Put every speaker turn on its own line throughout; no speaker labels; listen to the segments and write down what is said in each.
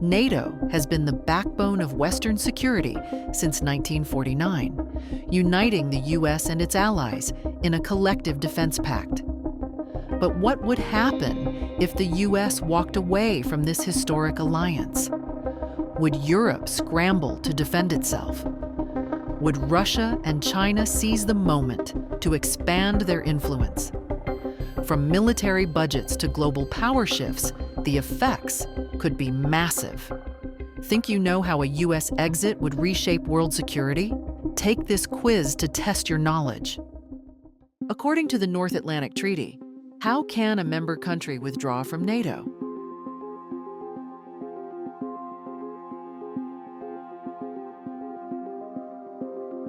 NATO has been the backbone of Western security since 1949, uniting the US and its allies in a collective defense pact. But what would happen if the US walked away from this historic alliance? Would Europe scramble to defend itself? Would Russia and China seize the moment to expand their influence? From military budgets to global power shifts, the effects could be massive. Think you know how a US exit would reshape world security? Take this quiz to test your knowledge. According to the North Atlantic Treaty, how can a member country withdraw from NATO?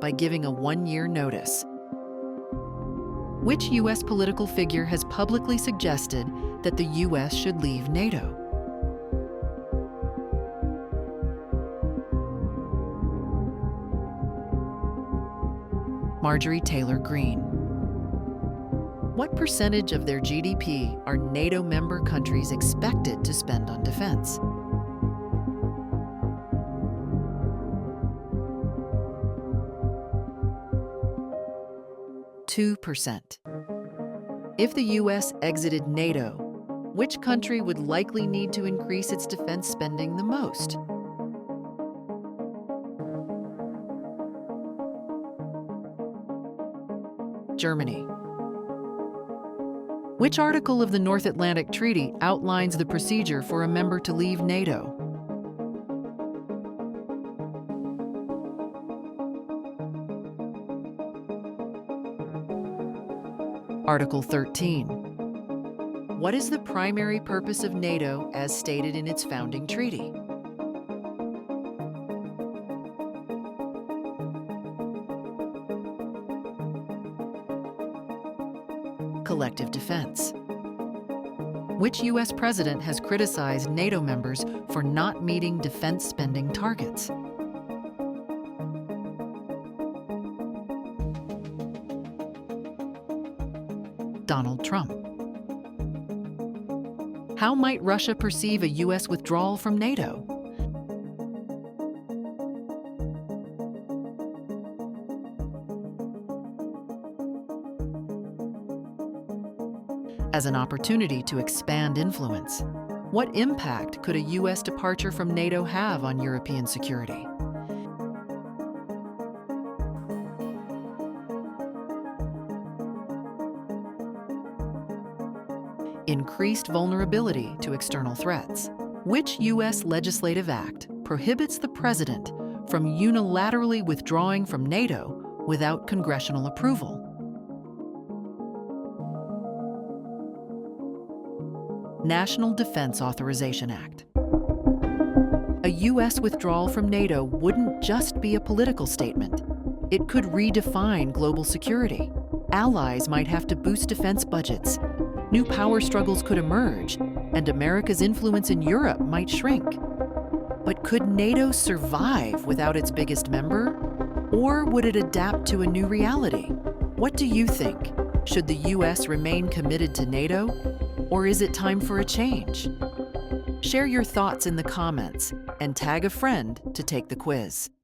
By giving a one-year notice. Which US political figure has publicly suggested that the US should leave NATO? Marjorie Taylor Greene. What percentage of their GDP are NATO member countries expected to spend on defense? %2. If the US exited NATO, which country would likely need to increase its defense spending the most? Germany. Which article of the North Atlantic Treaty outlines the procedure for a member to leave NATO? Article 13. What is the primary purpose of NATO as stated in its founding treaty? Collective defense. Which US president has criticized NATO members for not meeting defense spending targets? Donald Trump. How might Russia perceive a US withdrawal from NATO? As an opportunity to expand influence. What impact could a US departure from NATO have on European security? Increased vulnerability to external threats. Which US legislative act prohibits the president from unilaterally withdrawing from NATO without congressional approval? National Defense Authorization Act. A US withdrawal from NATO wouldn't just be a political statement. It could redefine global security. Allies might have to boost defense budgets. New power struggles could emerge, and America's influence in Europe might shrink. But could NATO survive without its biggest member? Or would it adapt to a new reality? What do you think? Should the US remain committed to NATO? Or is it time for a change? Share your thoughts in the comments and tag a friend to take the quiz.